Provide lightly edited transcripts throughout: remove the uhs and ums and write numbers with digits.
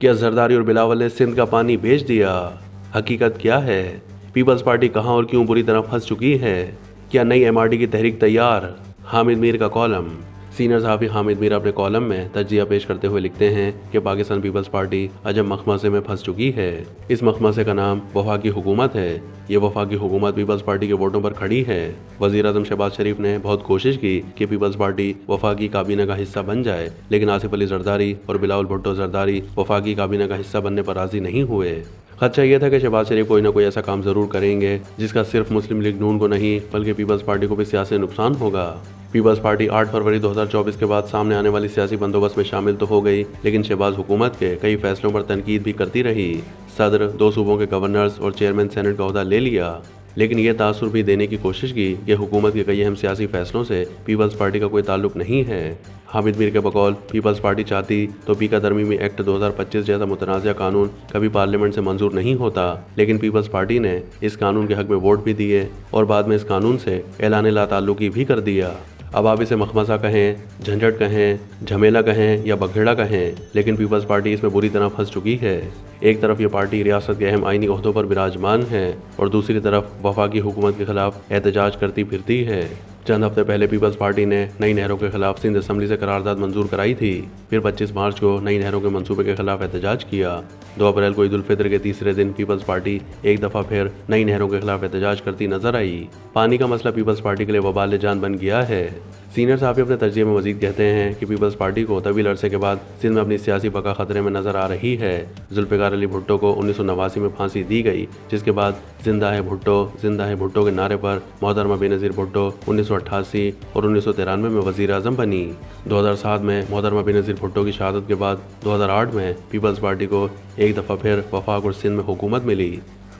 क्या जरदारी और बिलावल ने सिंध का पानी बेच दिया? हकीकत क्या है? पीपल्स पार्टी कहां और क्यों बुरी तरह फंस चुकी है? क्या नई एमआरडी की तहरीक तैयार? हामिद मीर का कॉलम। सीनियर सहाफ़ी हामिद मीर अपने कॉलम में तज्जिया पेश करते हुए लिखते हैं कि पाकिस्तान पीपल्स पार्टी अजब मखमसे में फंस चुकी है। इस मखमसे का नाम वफाकी हुकूमत है। ये वफाकी हुकूमत पीपल्स पार्टी के वोटों पर खड़ी है। वज़ीर आज़म शहबाज शरीफ ने बहुत कोशिश की कि पीपल्स पार्टी वफाकी काबीना का हिस्सा बन जाए, लेकिन आसिफ अली जरदारी और बिलावल भुट्टो जरदारी वफाकी काबीना का हिस्सा बनने पर राजी नहीं हुए। खदशा यह था कि शहबाज शरीफ कोई ना कोई ऐसा काम जरूर करेंगे जिसका सिर्फ मुस्लिम लीग नून को नहीं बल्कि पीपल्स पार्टी को भी सियासी नुकसान होगा। पीपल्स पार्टी 8 फरवरी 2024 के बाद सामने आने वाली सियासी बंदोबस्त में शामिल तो हो गई, लेकिन शहबाज हुकूमत के कई फैसलों पर तनकीद भी करती रही। सदर, 2 सूबों के गवर्नर्स और चेयरमैन सेनेट का ओहदा ले लिया, लेकिन यह तासुर भी देने की कोशिश की कि हुकूमत के कई अहम सियासी फैसलों से पीपल्स पार्टी का कोई ताल्लुक नहीं है। हामिद मीर के बकौल पीपल्स पार्टी चाहती तो पीका तरमीमी एक्ट 2025 जैसा मुतनाज़ा कानून कभी पार्लियामेंट से मंजूर नहीं होता, लेकिन पीपल्स पार्टी ने इस कानून के हक में वोट भी दिए और बाद में इस कानून से ऐलान लाताल्लुकी भी कर दिया। अब आप इसे मखमसा कहें, झंझट कहें, झमेला कहें या बखेड़ा कहें, लेकिन पीपल्स पार्टी इसमें बुरी तरह फंस चुकी है। एक तरफ ये पार्टी रियासत के अहम आईनी ओहदों पर विराजमान है और दूसरी तरफ वफाकी हुकूमत के खिलाफ एहतजाज करती फिरती है। चंद हफ्ते पहले पीपल्स पार्टी ने नई नहरों के खिलाफ सिंध असम्बली से करारदाद मंजूर कराई थी। फिर 25 मार्च को नई नहरों के मंसूबे के खिलाफ एहतजाज किया। 2 अप्रैल को ईद उल फितर के तीसरे दिन पीपल्स पार्टी एक दफ़ा फिर नई नहरों के खिलाफ एहतजाज करती नजर आई। पानी का मसला पीपल्स पार्टी के लिए वबाल जान बन गया है। सीनियर साहब अपने तर्जीह में मजीद कहते हैं कि पीपल्स पार्टी को तवील अरसे के बाद सिंध में अपनी सियासी बका खतरे में नजर आ रही है। जुल्फ़िकार अली भुट्टो को 1989 में फांसी दी गई, जिसके बाद जिंदा है भुट्टो के नारे पर मोहतरमा बेनज़ीर भुट्टो 1988 और 1993 में वज़ीर आज़म बनी। 2007 में मोहतरमा बेनज़ीर भुट्टो की शहादत के बाद 2008 में पीपल्स पार्टी को एक दफ़ा फिर वफाक और सिंध में हुकूमत मिली।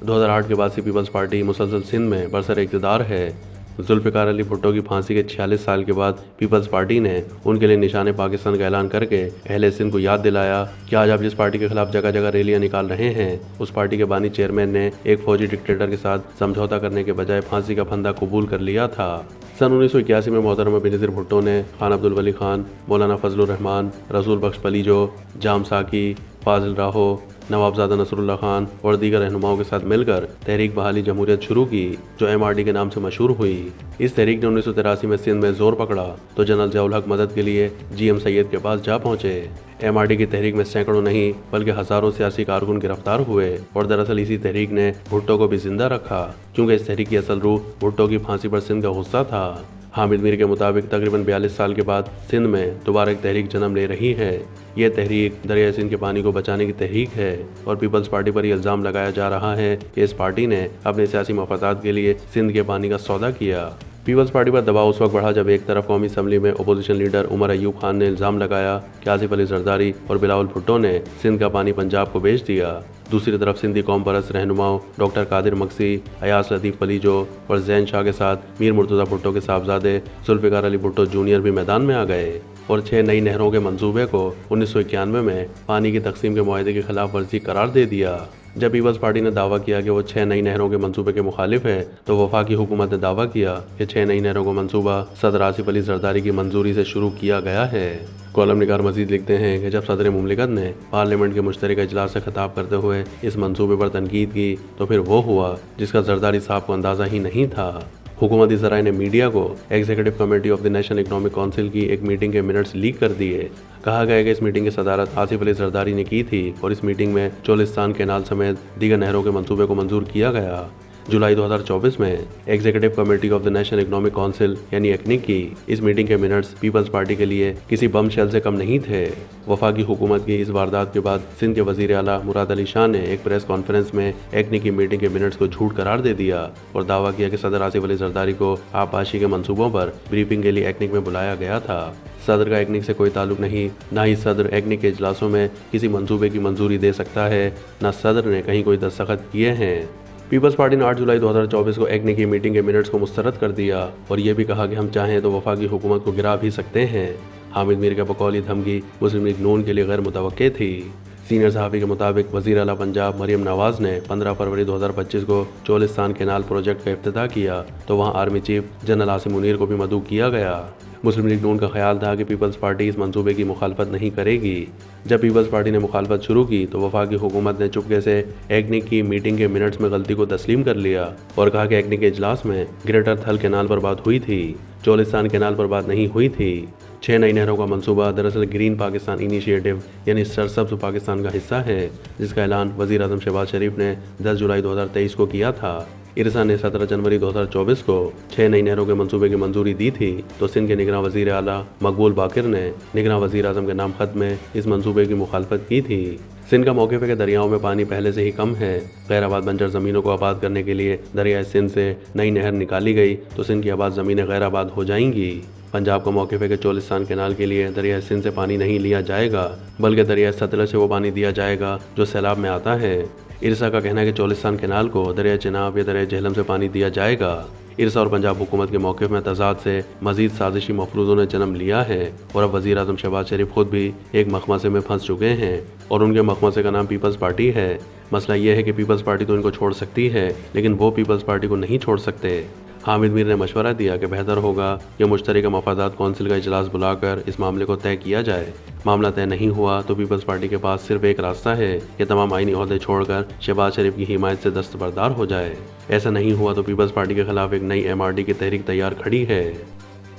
2008 के बाद से पीपल्स पार्टी मुसलसल सिंध में बरसर इक़्तिदार है। जुल्फ़िकार अली भुट्टो की फांसी के 46 साल के बाद पीपल्स पार्टी ने उनके लिए निशान पाकिस्तान का ऐलान करके अहले सिंध को याद दिलाया कि आज आप जिस पार्टी के खिलाफ जगह जगह रैलियां निकाल रहे हैं, उस पार्टी के बानी चेयरमैन ने एक फौजी डिक्टेटर के साथ समझौता करने के बजाय फांसी का फंदा कबूल कर लिया था। सन 1981 में मोहतरमा बेनज़ीर भुट्टो ने खान अब्दुल वली खान, मौलाना फजलुर रहमान, रसूल बख्श पलीजो, जाम साकी, फाजिल राहो, नवाबजादा नसरुल्लाह खान और दीगर रहनुमाओं के साथ मिलकर तहरीक बहाली जमहूरियत शुरू की, जो एमआरडी के नाम से मशहूर हुई। इस तहरीक ने 1983 में सिंध में जोर पकड़ा तो जनरल ज़ियाउल हक मदद के लिए जीएम सैयद के पास जा पहुंचे। एमआरडी की तहरीक में सैकड़ों नहीं बल्कि हजारों सियासी कारकुन गिरफ्तार हुए और दरअसल इसी तहरीक ने भुट्टो को भी जिंदा रखा, क्योंकि इस तहरीक की असल रूह भुट्टो की फांसी पर सिंध का गुस्सा था। हामिद मीर के मुताबिक तकरीबन 42 साल के बाद सिंध में दोबारा एक तहरीक जन्म ले रही है। यह तहरीक दरिया सिंध के पानी को बचाने की तहरीक है और पीपल्स पार्टी पर यह इल्ज़ाम लगाया जा रहा है कि इस पार्टी ने अपने सियासी मफादात के लिए सिंध के पानी का सौदा किया। पीपल्स पार्टी पर दबाव उस वक्त बढ़ा जब एक तरफ कौमी असम्बली में अपोजिशन लीडर उमर अयूब खान ने इल्ज़ाम लगाया कि आसिफ अली जरदारी और बिलावल भुट्टो ने सिंध का पानी पंजाब को बेच दिया। दूसरी तरफ सिंधी कौम परस्त रहनुमाओं डॉक्टर कादिर मक्सी, अयास लतीफ़ पलीजो और जैन शाह के साथ मीर मुर्तज़ा भुट्टो के साहबजादे जुल्फ़िकार अली भुट्टो जूनियर भी मैदान में आ गए और 6 नई नहरों के मंसूबे को 1991 में पानी की तकसीम के मुआहदे की खिलाफ वर्जी करार दे दिया। जब पीपल्स पार्टी ने दावा किया कि वो 6 नई नहरों के मंसूबे के मुखालिफ है, तो वफाकी हुकूमत ने दावा किया कि 6 नई नहरों का मंसूबा सदर आसिफ अली जरदारी की मंजूरी से शुरू किया गया है। कॉलम निगार मजीद लिखते हैं कि जब सदर मुमलिकत ने पार्लियामेंट के मुश्तरका इजलास से खिताब करते हुए इस मंसूबे पर तनकीद की, तो फिर वो हुआ जिसका जरदारी साहब को अंदाज़ा ही नहीं था। हुकूमती ज़राए ने मीडिया को executive committee of the national economic council की एक मीटिंग के मिनट्स लीक कर दिए। कहा गया कि इस मीटिंग की सदारत आसिफ अली जरदारी ने की थी और इस मीटिंग में चोलिस्तान कैनाल समेत दीगर नहरों के मंसूबे को मंजूर किया गया। जुलाई 2024 में executive committee of the national economic council यानी एक्निक की इस मीटिंग के मिनट्स पीपल्स पार्टी के लिए किसी बम शेल से कम नहीं थे। वफाकी हुकूमत की इस वारदात के बाद सिंध के वजीर आला मुराद अली शाह ने एक प्रेस कॉन्फ्रेंस में एक्निक की मीटिंग के मिनट्स को झूठ करार दे दिया और दावा किया कि सदर आसिफ अली जरदारी को आबपाशी के मंसूबों पर ब्रीफिंग के लिए एक्निक में बुलाया गया था। सदर का एक्निक से कोई ताल्लुक नहीं, ना ही सदर एक्निक के इजलासों में किसी मंसूबे की मंजूरी दे सकता है, न सदर ने कहीं कोई दस्तखत किए हैं। पीपल्स पार्टी ने 8 जुलाई 2024 को एक्निक की मीटिंग के मिनट्स को मुस्तरद कर दिया और ये भी कहा कि हम चाहें तो वफाकी हुकूमत को गिरा भी सकते हैं। हामिद मीर का बकौल धमकी मुस्लिम लीग नून के लिए गैर मुतवक्के थी। सीनियर सहाफ़ी के मुताबिक वज़ीर आला पंजाब मरियम नवाज़ ने 15 फरवरी 2025 को चोलिस्तान कैनाल प्रोजेक्ट का इफ्तिताह किया, तो वहाँ army chief general Asim Munir को भी मदऊ किया गया। مسلم لیگ نون کا خیال تھا کہ پیپلز پارٹی اس منصوبے کی مخالفت نہیں کرے گی۔ جب پیپلز پارٹی نے مخالفت شروع کی تو وفاقی حکومت نے چپکے سے ایکنک کی میٹنگ کے منٹس میں غلطی کو تسلیم کر لیا اور کہا کہ ایکنک کے اجلاس میں گریٹر تھل کینال پر بات ہوئی تھی، چولستان کینال پر بات نہیں ہوئی تھی۔ 6 نئی نہروں کا منصوبہ دراصل گرین پاکستان انیشیٹو یعنی سرسبز پاکستان کا حصہ ہے، جس کا اعلان وزیر اعظم شہباز شریف نے 10 جولائی 2023 کو کیا تھا۔ ارسا نے 17 جنوری 2024 کو 6 نئی نہروں کے منصوبے کی منظوری دی تھی تو سندھ کے نگراں وزیر اعلیٰ مقبول باقر نے نگراں وزیر اعظم کے نام خط میں اس منصوبے کی مخالفت کی تھی۔ سندھ کا موقف ہے کہ دریاؤں میں پانی پہلے سے ہی کم ہے۔ غیر آباد بنجر زمینوں کو آباد کرنے کے لیے دریائے سندھ سے نئی نہر نکالی گئی تو سندھ کی آباد زمینیں غیر آباد ہو جائیں گی۔ پنجاب کا موقف ہے کہ چولستان کینال کے لیے دریائے سندھ سے پانی نہیں لیا جائے گا بلکہ دریائے ستلج سے وہ پانی دیا جائے گا جو سیلاب میں آتا ہے۔ ارسا کا کہنا ہے کہ چولستان کینال کو دریائے چناب یا دریائے جہلم سے پانی دیا جائے گا۔ ارسا اور پنجاب حکومت کے موقف میں تضاد سے مزید سازشی مفروضوں نے جنم لیا ہے اور اب وزیر اعظم شہباز شریف خود بھی ایک مخمصے میں پھنس چکے ہیں اور ان کے مخمصے کا نام پیپلز پارٹی ہے۔ مسئلہ یہ ہے کہ پیپلز پارٹی تو ان کو چھوڑ سکتی ہے لیکن وہ پیپلز پارٹی کو نہیں چھوڑ سکتے۔ حامد میر نے مشورہ دیا کہ بہتر ہوگا کہ مشترکہ مفادات کونسل کا اجلاس بلا کر اس معاملے کو طے کیا جائے۔ معاملہ طے نہیں ہوا تو پیپلز پارٹی کے پاس صرف ایک راستہ ہے کہ تمام آئینی عہدے چھوڑ کر شہباز شریف کی حمایت سے دستبردار ہو جائے۔ ایسا نہیں ہوا تو پیپلز پارٹی کے خلاف ایک نئی MRD کی تحریک تیار کھڑی ہے۔